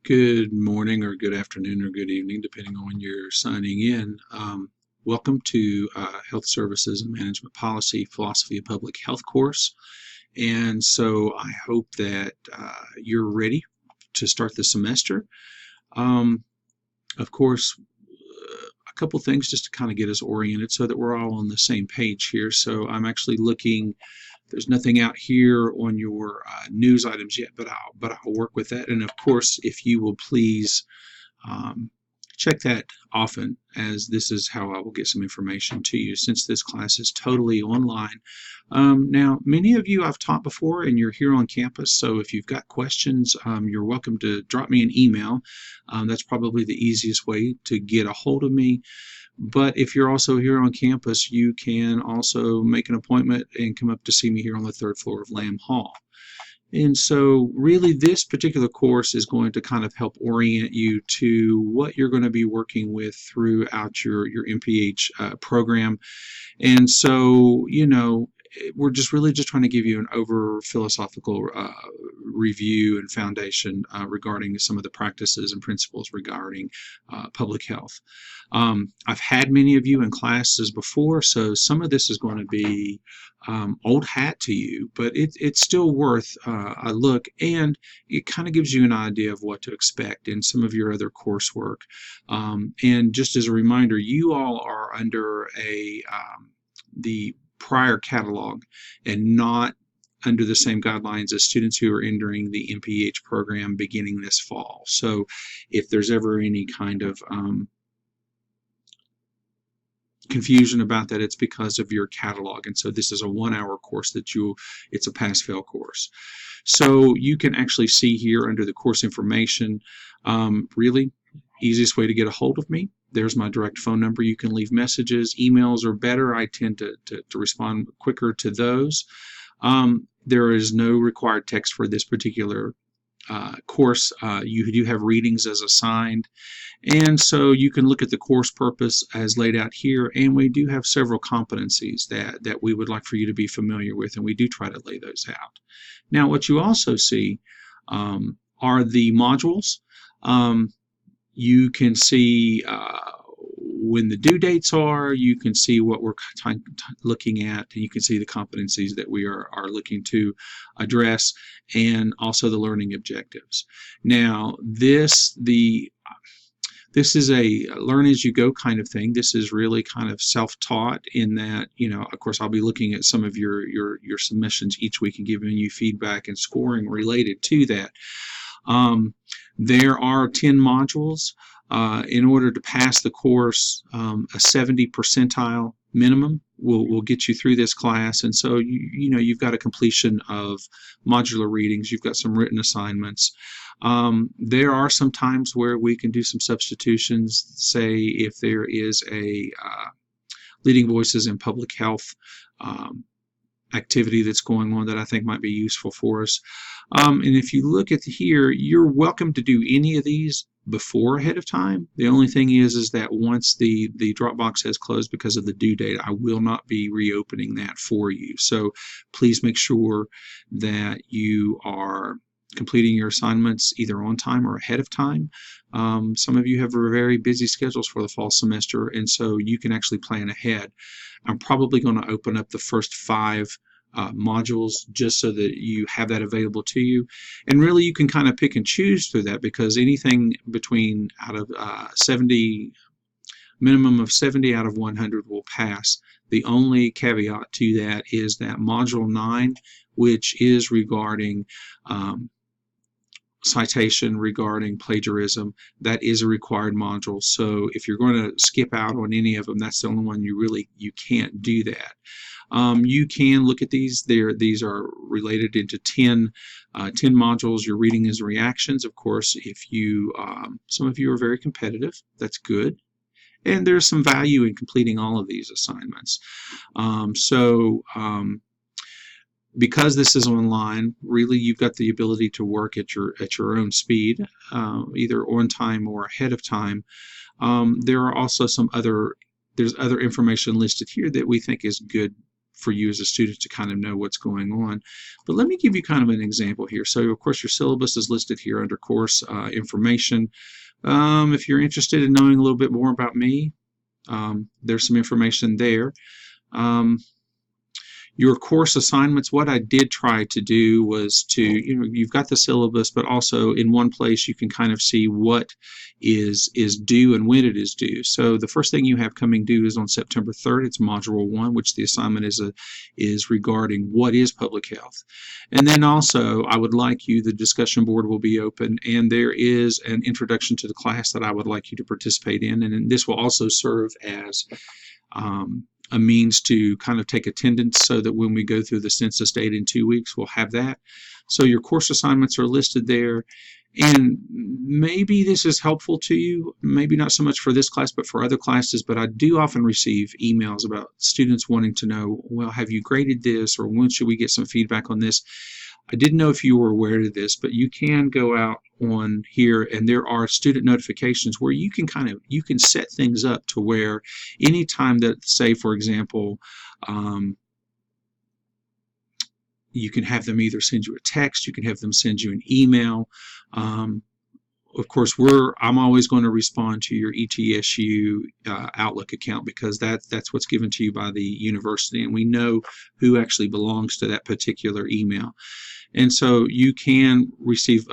Good morning or good afternoon or good evening, depending on when you're signing in. Welcome to Health Services and Management Policy, Philosophy of Public Health course. And so I hope that you're ready to start the semester. Of course, a couple things just to kind of get us oriented so that we're all on the same page here. So I'm actually looking. There's nothing out here on your news items yet, but I'll work with that. And of course, if you will please check that often, as this is how I will get some information to you, since this class is totally online. Now, many of you I've taught before, and you're here on campus, so if you've got questions, you're welcome to drop me an email. That's probably the easiest way to get a hold of me. But if you're also here on campus, you can also make an appointment and come up to see me here on the third floor of Lamb Hall. And so really this particular course is going to kind of help orient you to what you're going to be working with throughout your MPH program. And so, we're just really just trying to give you an over philosophical review and foundation regarding some of the practices and principles regarding public health. I've had many of you in classes before, so some of this is going to be old hat to you, but it's still worth a look, and it kind of gives you an idea of what to expect in some of your other coursework. And just as a reminder, you all are under the prior catalog and not under the same guidelines as students who are entering the MPH program beginning this fall. So if there's ever any kind of confusion about that, it's because of your catalog. And so this is a 1-hour course it's a pass-fail course. So you can actually see here under the course information, really easiest way to get a hold of me. There's my direct phone number. You can leave messages. Emails are better. I tend to respond quicker to those. There is no required text for this particular course. You do have readings as assigned, and so you can look at the course purpose as laid out here, and we do have several competencies that we would like for you to be familiar with, and we do try to lay those out. Now, what you also see are the modules. You can see when the due dates are, you can see what we're looking at, and you can see the competencies that we are looking to address, and also the learning objectives. Now, this is a learn as you go kind of thing. This is really kind of self-taught in that, of course, I'll be looking at some of your submissions each week and giving you feedback and scoring related to that. There are 10 modules. In order to pass the course, a 70 percentile minimum will get you through this class. And so you've got a completion of modular readings. You've got some written assignments. There are some times where we can do some substitutions. Say if there is a leading voices in public health activity that's going on that I think might be useful for us. And if you look at here, you're welcome to do any of these before ahead of time. The only thing is that once the Dropbox has closed because of the due date, I will not be reopening that for you. So please make sure that you are completing your assignments either on time or ahead of time. Some of you have very busy schedules for the fall semester, and so you can actually plan ahead. I'm probably going to open up the first 5 modules just so that you have that available to you, and really you can kind of pick and choose through that, because anything between out of 70, minimum of 70 out of 100 will pass. The only caveat to that is that module 9, which is regarding citation regarding plagiarism, that is a required module. So if you're going to skip out on any of them, that's the only one you can't do that. You can look at these. These are related into 10 modules. Your reading is reactions. Of course, if you some of you are very competitive, that's good. And there's some value in completing all of these assignments. Because this is online, really you've got the ability to work at your own speed, either on time or ahead of time. There are also there's other information listed here that we think is good for you as a student to kind of know what's going on. But let me give you kind of an example here. So of course your syllabus is listed here under course information. If you're interested in knowing a little bit more about me, there's some information there. Your course assignments, what I did try to do was to, you've got the syllabus, but also in one place you can kind of see what is due and when it is due. So the first thing you have coming due is on September 3rd. It's Module 1, which the assignment is regarding what is public health. And then also, I would like you, the discussion board will be open, and there is an introduction to the class that I would like you to participate in. And this will also serve as a means to kind of take attendance so that when we go through the census data in 2 weeks, we'll have that. So your course assignments are listed there. And maybe this is helpful to you, maybe not so much for this class, but for other classes. But I do often receive emails about students wanting to know, well, have you graded this, or when should we get some feedback on this? I didn't know if you were aware of this, but you can go out on here and there are student notifications where you can set things up to where anytime that, say for example, you can have them either send you a text, you can have them send you an email. Of course, I'm always going to respond to your ETSU Outlook account, because that's what's given to you by the university, and we know who actually belongs to that particular email. And so you can receive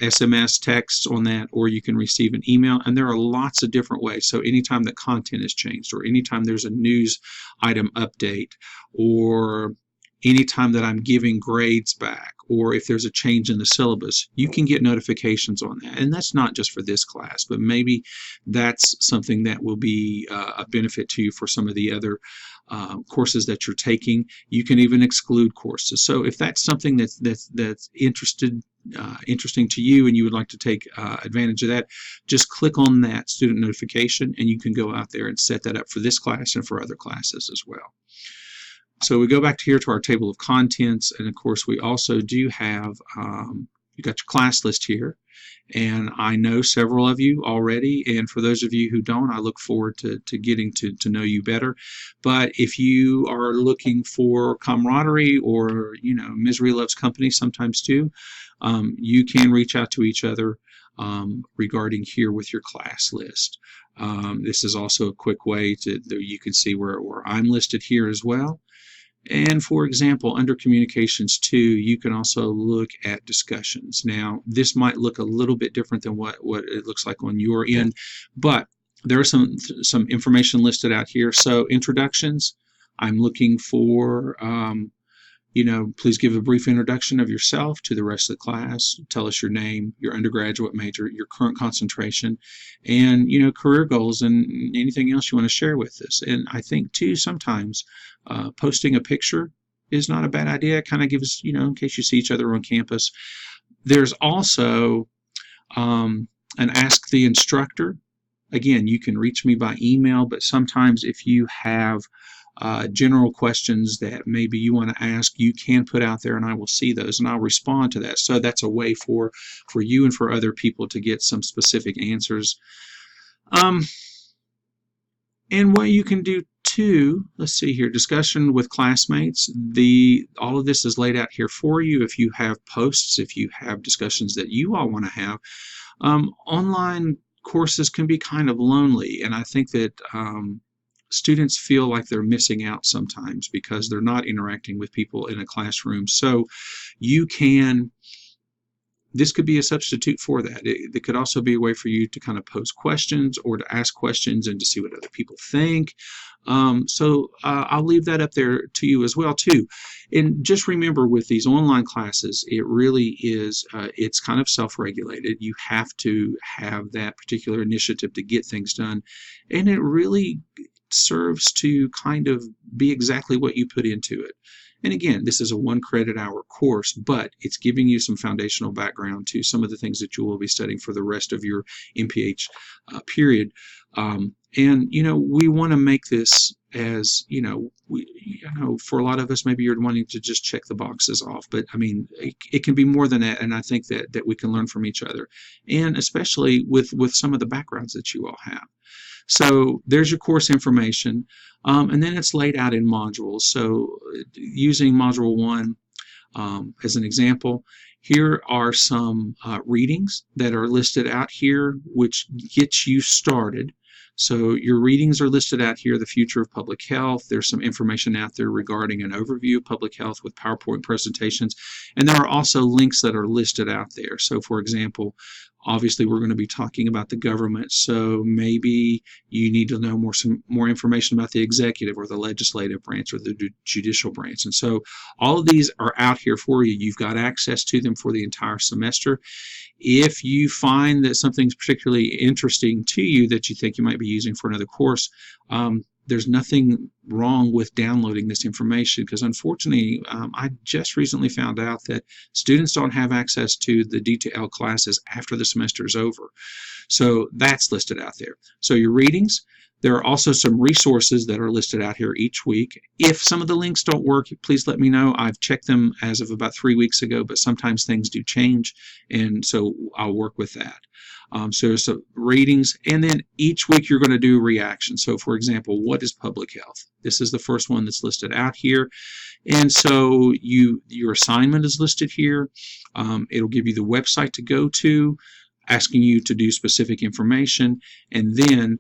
SMS texts on that, or you can receive an email, and there are lots of different ways. So anytime that content is changed, or anytime there's a news item update, or anytime that I'm giving grades back, or if there's a change in the syllabus, you can get notifications on that. And that's not just for this class, but maybe that's something that will be a benefit to you for some of the other courses that you're taking. You can even exclude courses. So if that's something that's interesting to you and you would like to take advantage of that, just click on that student notification and you can go out there and set that up for this class and for other classes as well. So we go back here to our table of contents, and of course we also do have, you got your class list here, and I know several of you already, and for those of you who don't, I look forward to getting to know you better. But if you are looking for camaraderie, or misery loves company sometimes too, you can reach out to each other regarding here with your class list. This is also a quick way you can see where I'm listed here as well. And for example, under communications too, you can also look at discussions. Now, this might look a little bit different than what it looks like on your end, but there are some information listed out here. So introductions, I'm looking for, please give a brief introduction of yourself to the rest of the class. Tell us your name, your undergraduate major, your current concentration, and career goals, and anything else you want to share with us. And I think too, sometimes posting a picture is not a bad idea. It kind of gives, in case you see each other on campus. There's also an Ask the Instructor. Again, you can reach me by email, but sometimes if you have general questions that maybe you want to ask, you can put out there and I will see those and I'll respond to that. So that's a way for you and for other people to get some specific answers. And what you can do too, let's see here, discussion with classmates. All of this is laid out here for you. If you have posts, if you have discussions that you all want to have, online courses can be kind of lonely, and I think that students feel like they're missing out sometimes because they're not interacting with people in a classroom. So this could be a substitute for that. It could also be a way for you to kind of pose questions or to ask questions and to see what other people think. So I'll leave that up there to you as well too. And just remember, with these online classes, it really is, it's kind of self-regulated. You have to have that particular initiative to get things done. And it really serves to kind of be exactly what you put into it. And again, this is a 1 credit hour course, but it's giving you some foundational background to some of the things that you will be studying for the rest of your MPH period. And we want to make this as for a lot of us, maybe you're wanting to just check the boxes off, but I mean, it can be more than that, and I think that we can learn from each other, and especially with some of the backgrounds that you all have. So there's your course information, and then it's laid out in modules. So using Module 1 as an example, here are some readings that are listed out here, which gets you started. So your readings are listed out here, the future of public health. There's some information out there regarding an overview of public health with PowerPoint presentations. And there are also links that are listed out there. So for example, obviously we're going to be talking about the government, so maybe you need to know more information about the executive or the legislative branch or the judicial branch. And so all of these are out here for you. You've got access to them for the entire semester. If you find that something's particularly interesting to you that you think you might be using for another course, there's nothing wrong with downloading this information, because unfortunately, I just recently found out that students don't have access to the detailed classes after the semester is over. So that's listed out there. So your readings, there are also some resources that are listed out here each week. If some of the links don't work, please let me know. I've checked them as of about 3 weeks ago, but sometimes things do change, and so I'll work with that. So there's some readings, and then each week you're going to do reactions. So for example, what is public health? This is the first one that's listed out here. And so your assignment is listed here. It'll give you the website to go to, asking you to do specific information, and then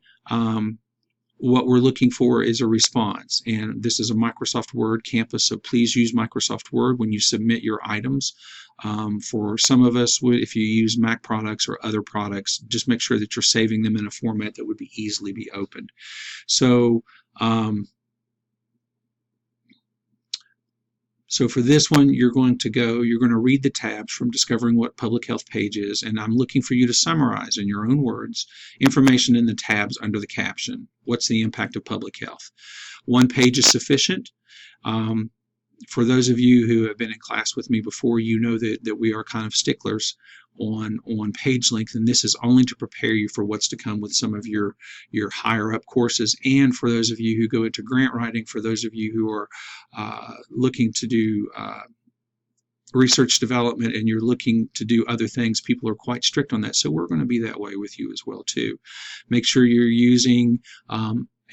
what we're looking for is a response. And this is a Microsoft Word campus, so please use Microsoft Word when you submit your items. For some of us, if you use Mac products or other products, just make sure that you're saving them in a format that would easily be opened. So So for this one, you're going to read the tabs from Discovering What Public Health Page Is, and I'm looking for you to summarize in your own words information in the tabs under the caption. What's the impact of public health? One page is sufficient. For those of you who have been in class with me before, you know that we are kind of sticklers on page length, and this is only to prepare you for what's to come with some of your higher up courses. And for those of you who go into grant writing, for those of you who are looking to do research development and you're looking to do other things, people are quite strict on that. So we're going to be that way with you as well too. Make sure you're using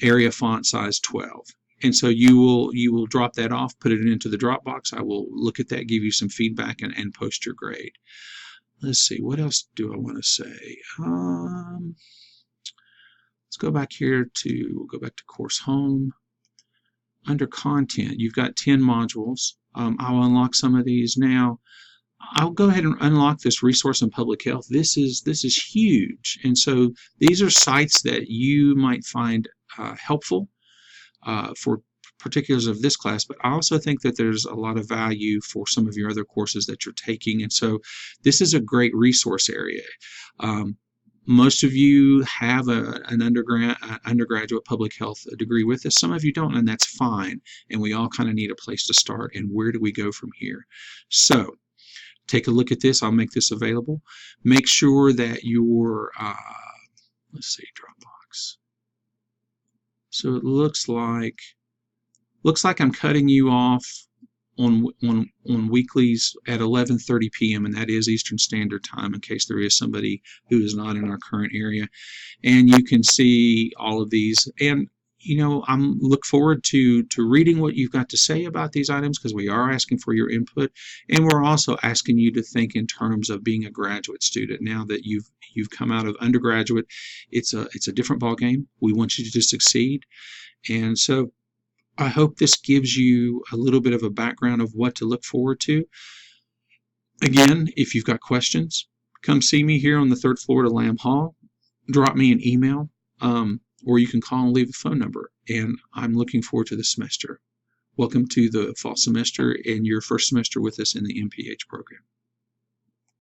area font size 12. And so you will drop that off, put it into the Dropbox. I will look at that, give you some feedback, and post your grade. Let's see, what else do I want to say? Let's go back here we'll go back to Course Home. Under Content, you've got 10 modules. I'll unlock some of these now. I'll go ahead and unlock this Resource on Public Health. This is huge. And so these are sites that you might find helpful for particulars of this class, but I also think that there's a lot of value for some of your other courses that you're taking, and so this is a great resource area. Most of you have an undergraduate public health degree with us. Some of you don't, and that's fine, and we all kind of need a place to start, and where do we go from here? So take a look at this. I'll make this available. Make sure that your let's see, Dropbox. So it looks like I'm cutting you off on weeklies at 11:30 p.m. and that is Eastern Standard Time, in case there is somebody who is not in our current area. And you can see all of these, and I'm look forward to reading what you've got to say about these items, because we are asking for your input, and we're also asking you to think in terms of being a graduate student. Now that you've come out of undergraduate, it's a different ballgame. We want you to succeed, and so I hope this gives you a little bit of a background of what to look forward to. Again, if you've got questions, come see me here on the 3rd floor to Lamb Hall. Drop me an email, or you can call and leave a phone number. And I'm looking forward to the semester. Welcome to the fall semester and your first semester with us in the MPH program.